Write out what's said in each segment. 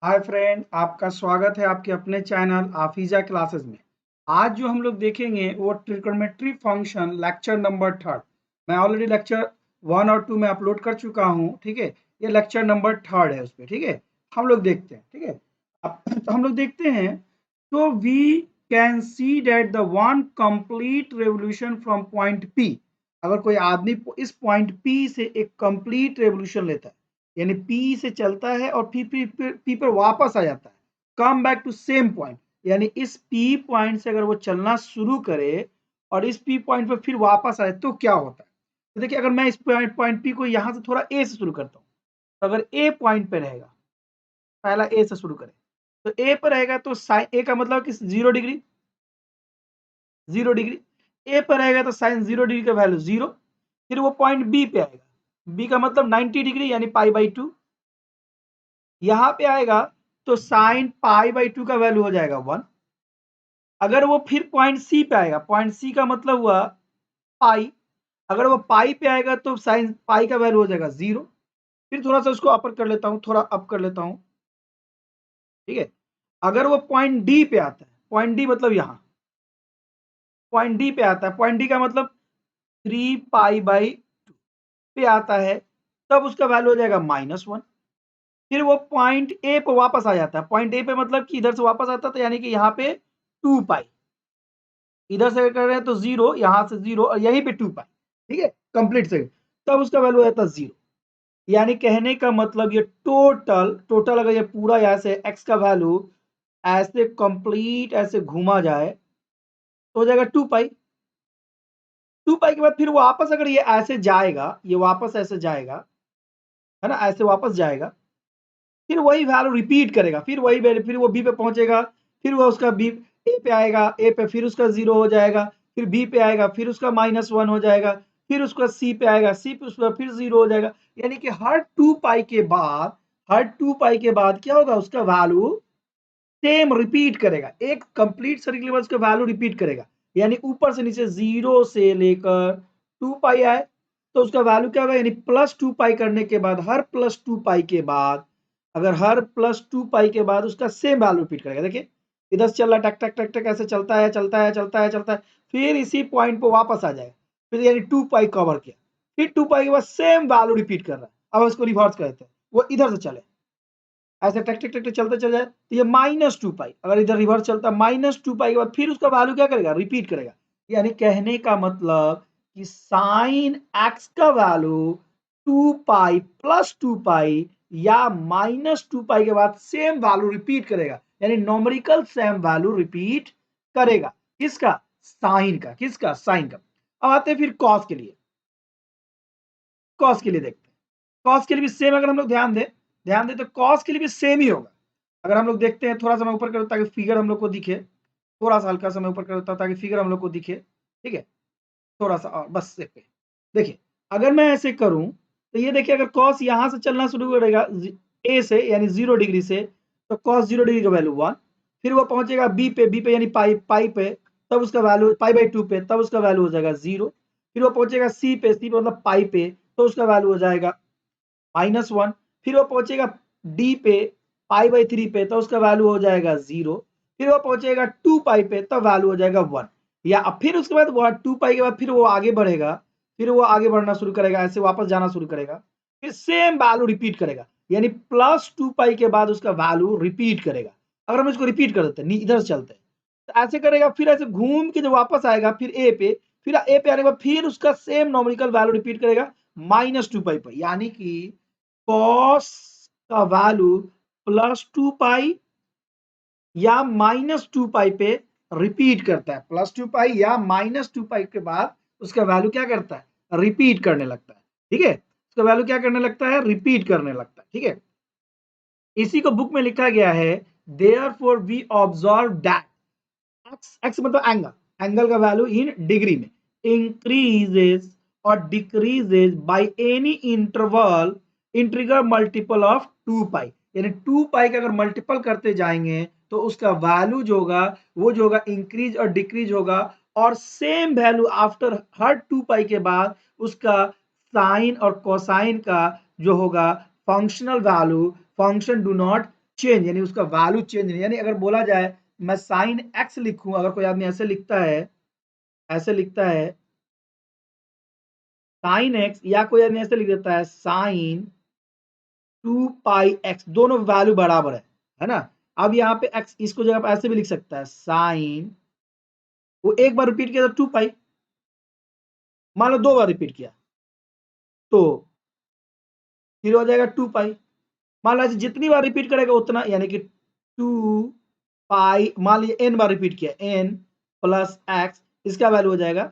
Hi friend, आपका स्वागत है आपके अपने चैनल आफीजा क्लासेस में। आज जो हम लोग देखेंगे वो trigonometry function lecture number third. मैं ऑलरेडी लेक्चर 1 और 2 में अपलोड कर चुका हूँ। ठीक है, ये लेक्चर नंबर थर्ड है उस पर। ठीक है, हम लोग देखते हैं। ठीक है, अब तो हम लोग देखते हैं। तो we can see that the one complete revolution from point P. अगर कोई आदमी इस पॉइंट पी से एक कंप्लीट रेवोल्यूशन लेता है, यानी पी से चलता है और पी पर वापस आ जाता है, come back to same point, यानी इस पी पॉइंट से अगर वो चलना शुरू करे और इस पी पॉइंट पर फिर वापस आए तो क्या होता है। तो देखिए, अगर मैं इस पॉइंट पी को यहाँ से थोड़ा ए से शुरू करता हूँ, तो अगर ए पॉइंट पे रहेगा, पहला ए से शुरू करें, तो ए पर रहेगा तो साइन ए का मतलब कि 0 डिग्री, 0 डिग्री। ए पर रहेगा तो साइन 0 डिग्री का वैल्यू 0। फिर वो पॉइंट बी पे आएगा, बी का मतलब 90 डिग्री यानी पाई/2। यहाँ पे आएगा तो साइन पाई/2 का वैल्यू हो जाएगा 1। अगर वो फिर पॉइंट सी पे आएगा, पॉइंट सी का मतलब हुआ पाई, अगर वो पाई पे आएगा तो साइन पाई का वैल्यू हो जाएगा 0। फिर थोड़ा सा उसको अपर कर लेता हूँ, थोड़ा अप कर लेता हूँ। ठीक है, अगर वो पॉइंट डी पे आता है, पॉइंट डी मतलब यहाँ पॉइंट डी पे आता है, पॉइंट डी का मतलब 3 पाई/2 पे आता है, तब उसका वैल्यू हो जाएगा -1। फिर वो पॉइंट ए पे वापस आ जाता है, पॉइंट ए पे मतलब कि इधर से वापस आता था, यानी कि यहाँ पे 2 पाई, इधर से कर रहे हैं तो 0, यहाँ से 0 और यहीं पे 2 पाई। ठीक है, कंप्लीट से तब उसका वैल्यू आता है 0। यानी कहने का मतलब ये टोटल टोटल अगर ये पूरा यहाँ से x का वैल्यू ऐसे कंप्लीट ऐसे घूमा जाए तो हो जाएगा 2 पाई। 2 पाई के बाद फिर वापस अगर ये ऐसे जाएगा, ये वापस ऐसे जाएगा, है ना, ऐसे वापस जाएगा, फिर वही वैल्यू रिपीट करेगा, फिर वही फिर वो बी पे पहुंचेगा, फिर वो उसका बी ए पे आएगा, ए पे फिर उसका 0 हो जाएगा, फिर बी पे आएगा, फिर उसका -1 हो जाएगा, फिर उसका सी पे आएगा, सी पे उसका फिर 0 हो जाएगा। यानी कि हर 2 पाई के बाद क्या होगा, उसका वैल्यू सेम रिपीट करेगा, एक कंप्लीट सर्किल के बाद उसका वैल्यू रिपीट करेगा। यानी ऊपर से नीचे 0 से लेकर 2 पाई आए तो उसका वैल्यू क्या होगा, यानी +2 पाई करने के बाद हर +2 पाई के बाद, अगर हर +2 पाई के बाद उसका सेम वैल्यू रिपीट करेगा। देखिए, इधर से चल रहा टक टक टक टक ऐसे चलता है चलता है चलता है चलता है, फिर इसी पॉइंट पे वापस आ जाएगा, फिर यानी 2 पाई कवर किया, फिर 2 पाई के बाद सेम वैल्यू रिपीट कर रहा है। अब उसको रिवर्स करते हैं, वो इधर से चले, ऐसे टक टक टक टक चलते चल जाए तो ये -2 पाई, अगर इधर रिवर्स चलता -2 पाई के बाद फिर उसका वैल्यू क्या करेगा, रिपीट करेगा। यानी कहने का मतलब कि साइन एक्स का वैल्यू 2 पाई +2 पाई या -2 पाई के बाद सेम वैल्यू रिपीट करेगा, यानी नॉमरिकल सेम वैल्यू रिपीट करेगा। किसका, साइन का। किसका, साइन का। अब आते हैं फिर कॉस के लिए। कॉस के लिए देखते हैं, कॉस के लिए भी सेम, अगर हम लोग ध्यान दें तो कॉस के लिए भी सेम ही होगा। अगर हम लोग देखते हैं, थोड़ा सा मैं ऊपर कर ताकि फिगर हम लोग को दिखे, थोड़ा सा हल्का सा मैं ऊपर कर देता हूं ताकि फिगर हम लोग को दिखे। ठीक है, थोड़ा सा और बस एक पे। देखिए, अगर मैं ऐसे करूं तो ये देखिए, अगर कॉस यहां से चलना शुरू करेगा ए से यानी 0 डिग्री से, तो कॉस 0 डिग्री का वैल्यू 1। फिर वो पहुंचेगा बी पे यानी पाई पे, तब उसका वैल्यू पाई/2 पे, तब उसका वैल्यू हो जाएगा 0। फिर वो पहुंचेगा सी पे मतलब पाई पे, तो उसका वैल्यू हो जाएगा -1। फिर वो पहुंचेगा डी पे पाई/3 पे, तो उसका वैल्यू हो जाएगा 0। फिर वो पहुंचेगा 2 पाई पे, तब वैल्यू हो जाएगा 1। या फिर उसके बाद वो 2 पाई के बाद फिर वो आगे बढ़ेगा, फिर वो आगे बढ़ना शुरू करेगा, ऐसे वापस जाना शुरू करेगा, फिर सेम वैल्यू रिपीट करेगा, यानी +2 पाई के बाद उसका वैल्यू रिपीट करेगा। अगर हम इसको रिपीट कर देते हैं, इधर से चलते हैं, तो ऐसे करेगा, फिर ऐसे घूम के जब वापस आएगा फिर ए पे, फिर ए पे आने के बाद फिर उसका सेम नॉमिकल वैल्यू रिपीट करेगा -2 पाई पर, यानी कि कॉस का वैल्यू +2 पाई या -2 पाई पे रिपीट करता है। +2 पाई या -2 पाई के बाद उसका वैल्यू क्या करता है, रिपीट करने लगता है। ठीक है, उसका वैल्यू क्या करने लगता है, रिपीट करने लगता है। ठीक है, इसी को बुक में लिखा गया है, therefore we observe that x मतलब एंगल, एंगल का वैल्यू इन डिग्री में इंक्रीजेस और decreases by any interval integral multiple of 2 pi, यानी 2 पाई का अगर मल्टीपल करते जाएंगे तो उसका वैल्यू जो होगा वो जो होगा इंक्रीज और डिक्रीज होगा, और सेम वैल्यू आफ्टर हर 2 पाई के बाद उसका साइन और कोसाइन का जो होगा functional value, function do not change यानी उसका वैल्यू चेंज नहीं, यानी अगर बोला जाए मैं साइन एक्स लिखूं, अगर कोई आदमी ऐसे लिखता है, ऐसे लिखता है साइन एक्स, या कोई आदमी ऐसे लिख देता है साइन 2 पाई एक्स, दोनों वैल्यू बराबर है ना। अब यहाँ पे एक्स इसको जगह पे ऐसे भी लिख सकता है साइन, वो एक बार रिपीट किया तो 2 पाई, मान लो 2 बार रिपीट किया तो फिर हो जाएगा 2 पाई। मान लो जितनी बार रिपीट करेगा उतना, यानी कि 2 पाई, मान लीजिए एन बार रिपीट किया, एन प्लस एक्स, इसका वैल्यू हो जाएगा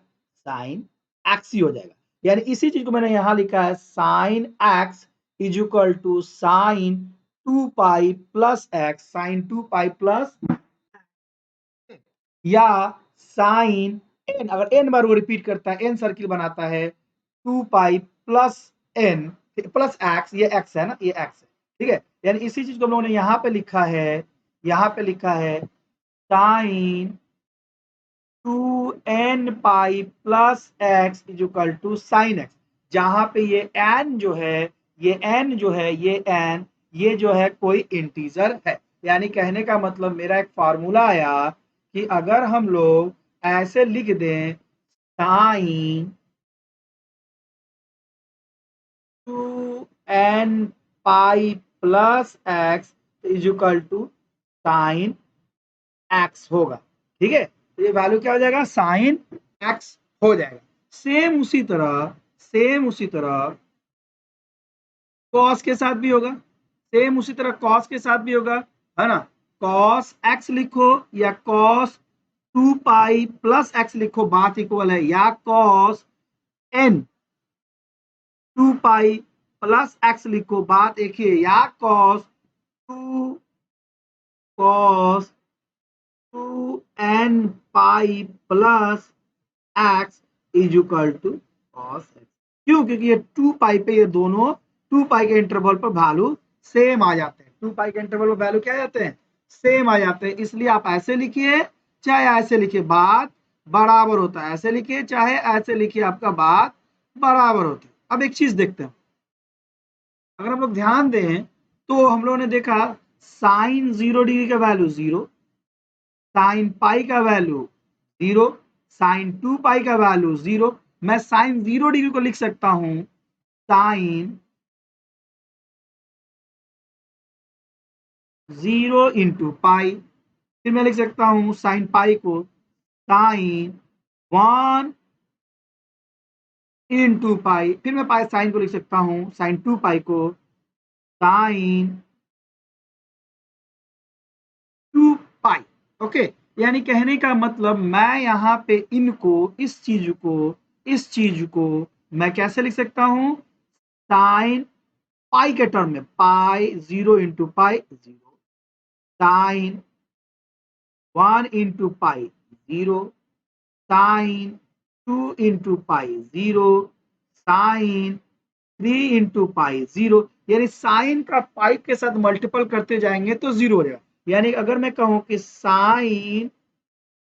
साइन एक्स ही हो जाएगा। यानी इसी चीज को मैंने यहां लिखा है sine x is equal to sine 2 pi plus x, sine 2 pi plus, या साइन एन, अगर एन बार वो रिपीट करता है, एन सर्किल बनाता है, 2 pi plus n plus x, ये एक्स है ना, ये एक्स है, ठीक है। यानी इसी चीज को हम लोगों ने यहाँ पे लिखा है, यहाँ पे लिखा है sine 2n pi plus x is equal to sine x, जहां पे ये एन जो है, ये एन जो है, ये एन, ये जो है कोई इंटीजर है। यानी कहने का मतलब मेरा एक फार्मूला आया कि अगर हम लोग ऐसे लिख दें sine 2n pi plus x is equal to sine x होगा, ठीक है। तो ये वैल्यू क्या हो जाएगा, साइन एक्स हो जाएगा। सेम उसी तरह, सेम उसी तरह कॉस के साथ भी होगा, सेम उसी तरह कॉस के साथ भी होगा, है ना। कॉस एक्स लिखो या कॉस 2 पाई प्लस एक्स लिखो, बात इक्वल है, या cos n 2 pi plus x लिखो, बात एक ही है, या cos 2n pi plus x is equal to cos x. क्यों, क्योंकि ये 2 पाई पे ये दोनों 2 पाई के इंटरवल पर वैल्यू सेम आ जाते हैं, 2 पाई के इंटरवल पर वैल्यू क्या आ जाते हैं, सेम आ जाते हैं। इसलिए आप ऐसे लिखिए चाहे ऐसे लिखिए, बात बराबर होता है, ऐसे लिखिए चाहे ऐसे लिखिए, आपका बात बराबर होती है। अब एक चीज देखते हैं, अगर हम लोग ध्यान दें तो हम लोगों ने देखा साइन 0 डिग्री का वैल्यू 0, साइन पाई का वैल्यू 0, साइन 2 पाई का वैल्यू 0। मैं साइन 0 डिग्री को लिख सकता हूं साइन 0 इंटू पाई, फिर मैं लिख सकता हूं साइन पाई को साइन 1 इंटू पाई, फिर मैं पाई साइन को लिख सकता हूं साइन 2 पाई को साइन 2 पाई। ओके, यानी कहने का मतलब मैं यहाँ पे इनको, इस चीज को मैं कैसे लिख सकता हूं, साइन पाई के टर्म में, pi 0 into pi 0, sine 1 into pi 0, sine 2 into pi 0, sine 3 into pi 0। यानी साइन का पाई के साथ मल्टीपल करते जाएंगे तो 0 हो जाएगा। यानी अगर मैं कहूं कि sine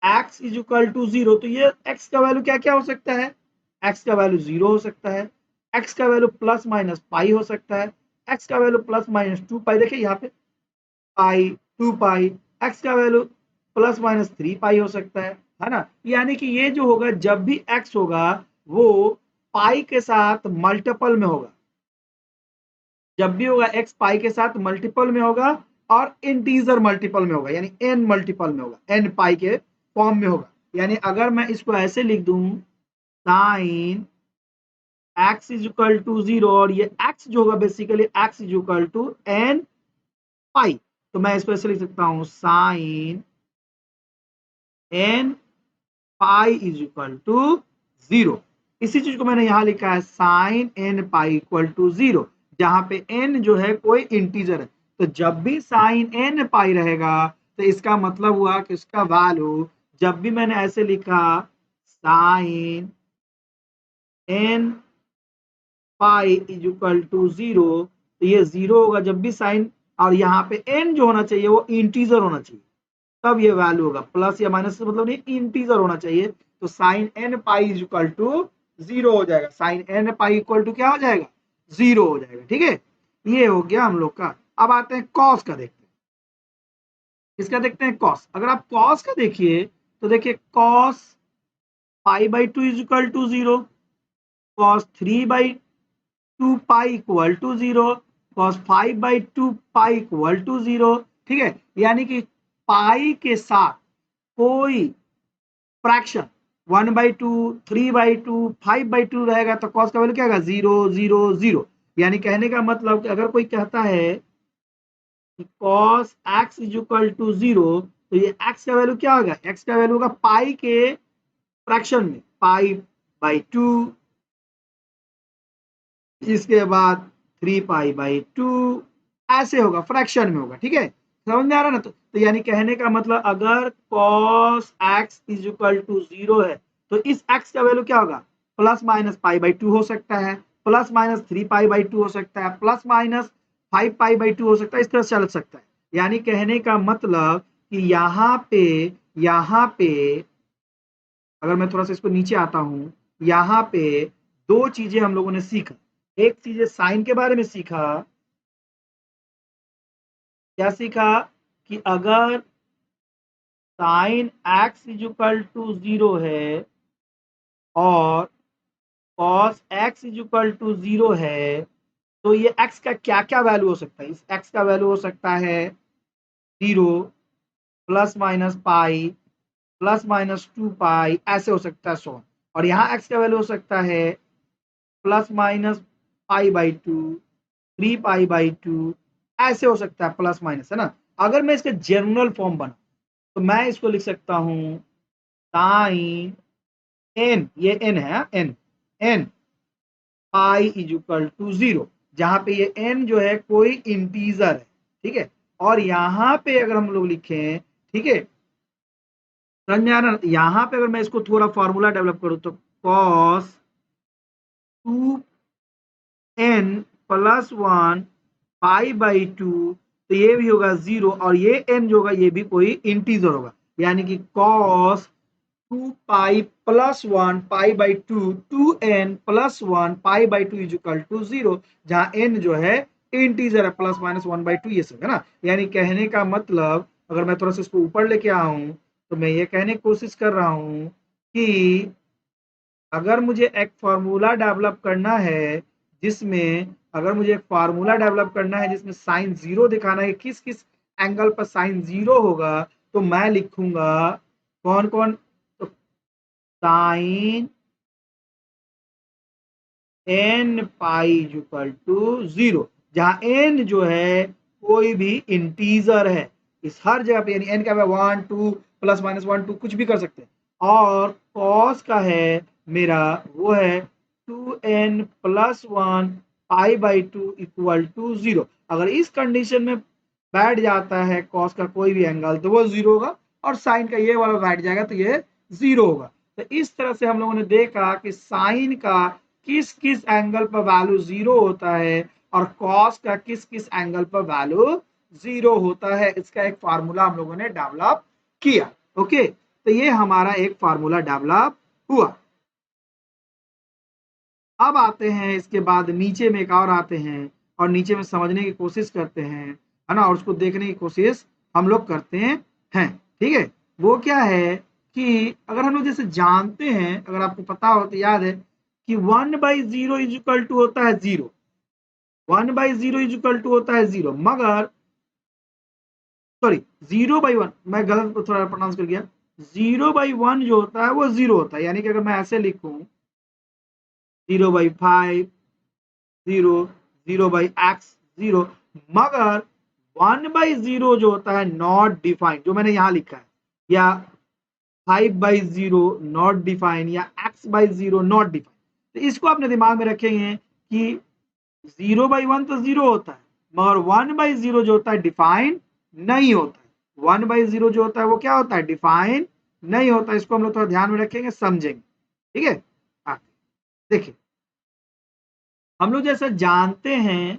x is equal to 0, तो ये एक्स का वैल्यू क्या क्या हो सकता है, एक्स का वैल्यू 0 हो सकता है, एक्स का वैल्यू प्लस माइनस पाई हो सकता है, एक्स का वैल्यू प्लस माइनस 2 पाई, देखिए यहाँ पे पाई 2 पाई, एक्स का वैल्यू प्लस माइनस 3 पाई हो सकता है ना। यानी कि ये जो होगा, जब भी एक्स होगा वो पाई के साथ मल्टीपल में होगा, जब भी होगा एक्स पाई के साथ मल्टीपल में होगा और इंटीजर मल्टीपल में होगा, यानी एन मल्टीपल में होगा, एन पाई के फॉर्म में होगा। यानी अगर मैं इसको ऐसे लिख दूं sine x is equal to 0, और ये एक्स जो होगा basically x is equal to n pi, तो मैं इसको ऐसे लिख सकता हूं sine n pi is equal to 0। इसी चीज को मैंने यहां लिखा है sine n pi equal to 0, जहां पे एन जो है कोई इंटीजर है। तो जब भी साइन एन पाई रहेगा तो इसका मतलब हुआ कि उसका वैल्यू, जब भी मैंने ऐसे लिखा sine n pi is equal to 0, तो ये 0 होगा जब भी साइन, और यहाँ पे एन जो होना चाहिए वो इंटीजर होना चाहिए, तब ये वैल्यू होगा, प्लस या माइनस से मतलब नहीं, इंटीजर होना चाहिए। तो sine n pi is equal to 0 हो जाएगा, sine n pi equal to क्या हो जाएगा, 0 हो जाएगा, ठीक है। ये हो गया हम लोग का। अब आते हैं कॉस का, देखते हैं इसका देखते हैं कॉस। अगर आप कॉस का देखिए तो देखिए cos pi by two is equal to 0, cos 3 by 2 pi equal to 0, cos 5 by 2 pi equal to 0। ठीक है, यानी कि पाई के साथ कोई फ्रैक्शन 1/2, 3/2, 5/2 रहेगा तो कॉस का वैल्यू क्या होगा 0 0 0। यानी कहने का मतलब कि अगर कोई कहता है कि cos x is equal to 0, तो ये x का वैल्यू क्या होगा, x का वैल्यू होगा पाई के फ्रैक्शन में पाई बाई 2, इसके बाद 3 पाई बाई 2, ऐसे होगा, फ्रैक्शन में होगा। ठीक है, समझ में आ रहा है ना। तो यानी कहने का मतलब अगर cos x is equal to 0 है तो इस x का वैल्यू क्या होगा, प्लस माइनस पाई बाई 2 हो सकता है, प्लस माइनस 3 पाई बाई 2 हो सकता है, प्लस माइनस 5 पाई बाई 2 हो सकता है, इस तरह से चल सकता है। यानी कहने का मतलब कि यहाँ पे अगर मैं थोड़ा सा इसको नीचे आता हूं, यहाँ पे दो चीजें हम लोगों ने सीखा। एक चीज साइन के बारे में सीखा, क्या सीखा कि अगर sine x is equal to 0 है और cos x is equal to 0 है, तो ये x का क्या क्या वैल्यू हो सकता है। इस x का वैल्यू हो सकता है 0, plus minus pi, plus minus 2 पाई, ऐसे हो सकता है सो। और यहाँ x का वैल्यू हो सकता है plus minus pi by 2, 3 pi by 2, ऐसे हो सकता है, प्लस माइनस, है ना। अगर मैं इसका जनरल फॉर्म बना तो मैं इसको लिख सकता हूं साइन n, ये n है, n pi is equal to 0, जहां पे ये n जो है कोई इंटीजर है। ठीक है, और यहाँ पे अगर हम लोग लिखें, ठीक है, समझ में आ रहा है। यहाँ पे अगर मैं इसको थोड़ा फॉर्मूला डेवलप करूं तो cos 2n plus 1 pi by 2, तो ये भी होगा 0, और ये n जो होगा ये भी कोई इंटीजर होगा। यानी कि cos 2 pi plus 1 pi by 2, 2n plus 1 pi by 2 is equal to 0, जहां n जो है इंटीजर है, प्लस माइनस 1/2 ये सब, है ना। यानी कहने का मतलब अगर मैं थोड़ा सा इसको ऊपर लेके आऊं तो मैं ये कहने की कोशिश कर रहा हूं कि अगर मुझे एक फार्मूला डेवलप करना है जिसमें अगर मुझे एक फार्मूला डेवलप करना है जिसमें साइन 0 दिखाना है, किस किस एंगल पर साइन 0 होगा, तो मैं लिखूंगा कौन कौन, तो sine n pi equal to 0, जहां n जो है कोई भी इंटीजर है इस हर जगह पे, यानी n का 1 2 प्लस माइनस 1 2 कुछ भी कर सकते हैं। और cos का है मेरा वो है 2n plus 1 pi by 2 equal to 0। अगर इस कंडीशन में बैठ जाता है cos का कोई भी एंगल तो वो 0 होगा, और साइन का ये वाला बैठ जाएगा तो ये 0 होगा। तो इस तरह से हम लोगों ने देखा कि साइन का किस किस एंगल पर वैल्यू 0 होता है और कॉस का किस किस एंगल पर वैल्यू 0 होता है। इसका एक फार्मूला हम लोगों ने डेवलप किया। ओके, तो ये हमारा एक फार्मूला डेवलप हुआ। अब आते हैं इसके बाद नीचे में एक और आते हैं और नीचे में समझने की कोशिश करते हैं, है ना, और उसको देखने की कोशिश हम लोग करते हैं। ठीक है, वो क्या है कि अगर हम लोग जैसे जानते हैं, अगर आपको पता हो तो याद है कि 1/0 इज इक्वल टू होता है 0, 1/0 इज इक्वल टू होता है 0, मगर सॉरी 0/1, मैं गलत थोड़ा प्रोनाउंस कर गया, 0/1 जो होता है वो 0 होता है। यानी कि अगर मैं ऐसे लिखूं 0/5 0, 0/x 0, मगर 1/0 जो होता है नॉट डिफाइंड, जो मैंने यहां लिखा है, या 5/0 नॉट डिफाइन, या x/0 नॉट डिफाइन, तो इसको अपने दिमाग में रखेंगे कि 0/1 तो 0 होता है, मगर 1/0 जो होता है डिफाइन नहीं होता है। 1/0 जो होता है वो क्या होता है, डिफाइन नहीं होता। इसको हम लोग थोड़ा ध्यान में रखेंगे, समझेंगे। ठीक है, देखिए हम लोग जैसा जानते हैं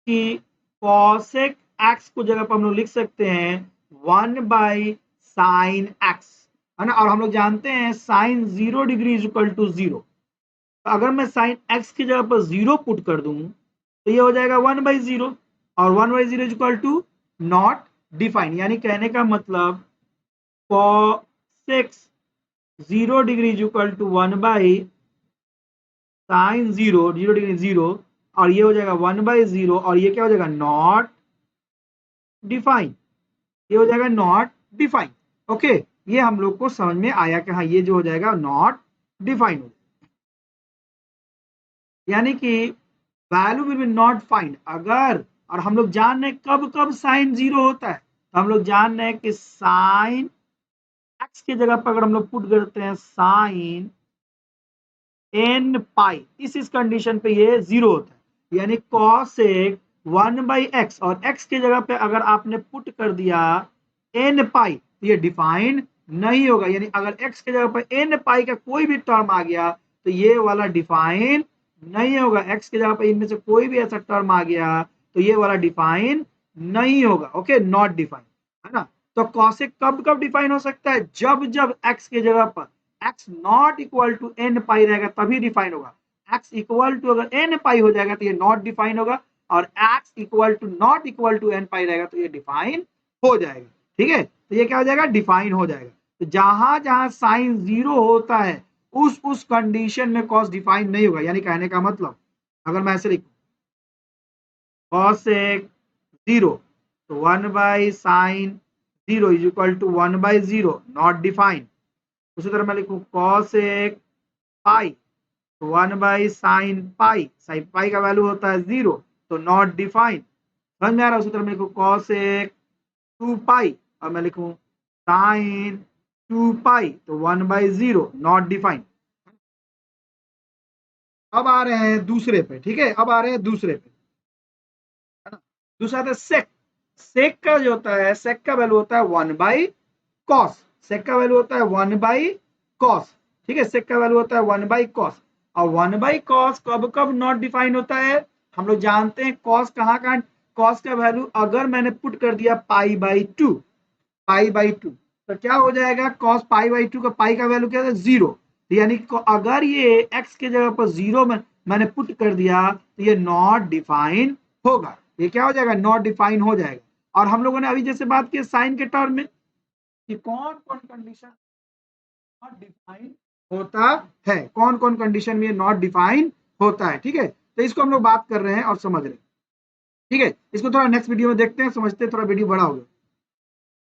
कि cosec x को जगह पर हम लोग लिख सकते हैं 1/sin x, है ना। और हम लोग जानते हैं sine 0 degree is equal to 0, तो अगर मैं साइन x की जगह पर 0 पुट कर दूं तो ये हो जाएगा 1/0, और 1/0 is equal to not define, यानी कहने का मतलब cos 0 degree is equal to 1/sin 0 degree 0, और ये हो जाएगा 1/0, और ये क्या हो जाएगा नॉट डिफाइन, ये हो जाएगा नॉट डिफाइन। ओके, ये हम लोग को समझ में आया कि हाँ ये जो हो जाएगा नॉट डिफाइन हो, यानी कि value will be not find अगर, और हम लोग जान रहे हैं कब कब साइन 0 होता है, तो हम लोग जान रहे हैं कि साइन एक्स की जगह पर अगर हम लोग पुट करते हैं साइन एन पाई, इस कंडीशन पे ये 0 होता है, यानी कॉसेक 1/x, और x की जगह पे अगर आपने पुट कर दिया एन पाई तो ये डिफाइन नहीं होगा, यानी अगर x की जगह पर एन पाई का कोई भी टर्म आ गया तो ये वाला डिफाइन नहीं होगा, x की जगह पर इनमें से कोई भी ऐसा टर्म आ गया तो ये वाला डिफाइन नहीं होगा। ओके, नॉट डिफाइन, है ना। तो कॉसेक कब कब डिफाइन हो सकता है, जब जब x की जगह पर x not equal to n pi रहेगा तभी डिफाइन होगा, x इक्वल टू अगर एन पाई हो जाएगा तो ये नॉट डिफाइन होगा, और x equal to not equal to n pi रहेगा तो ये डिफाइन हो जाएगा। ठीक है, तो ये क्या हो जाएगा डिफाइन हो जाएगा। तो जहां जहां साइन 0 होता है उस कंडीशन में कॉस डिफाइन नहीं होगा, यानी कहने का मतलब अगर मैं ऐसे लिखूं कॉसेक 0 तो 1/sin 0 is equal to 1/0 not define. उसी तरह मैं लिखूं कॉसेक पाई तो 1/sin पाई, साइन पाई का वैल्यू होता है 0 तो नॉट डिफाइन। समझ में आ रहा है। उसी तरह मैं लिखूं कॉसेक 2 पाई और मैं लिखूं साइन 2 पाई तो 1/0 नॉट डिफाइन। अब आ रहे हैं दूसरे पे, ठीक है, अब आ रहे हैं दूसरे पे, है ना। दूसरा था सेक, सेक का जो होता है, सेक का वैल्यू होता है 1/cos, सेक का वैल्यू होता है 1/cos, ठीक है, सेक का वैल्यू होता है 1/cos, और 1/cos कब कब नॉट डिफाइन होता है, हम लोग जानते हैं cos कहाँ कहाँ, cos का वैल्यू अगर मैंने पुट कर दिया π/2, π/2 तो क्या हो जाएगा cos π/2 का पाई का वैल्यू क्या है 0, यानी अगर ये x की जगह पर 0 में मैंने पुट कर दिया तो ये नॉट डिफाइन होगा, ये क्या हो जाएगा नॉट डिफाइन हो जाएगा। और हम लोगों ने अभी जैसे बात की साइन के टर्म में कि कौन कौन कंडीशन नॉट डिफाइन होता है, कौन कौन कंडीशन में नॉट डिफाइन होता है, ठीक है, तो इसको हम लोग बात कर रहे हैं और समझ रहे हैं। ठीक है, इसको थोड़ा नेक्स्ट वीडियो में देखते हैं, समझते हैं, थोड़ा वीडियो बड़ा हो गया।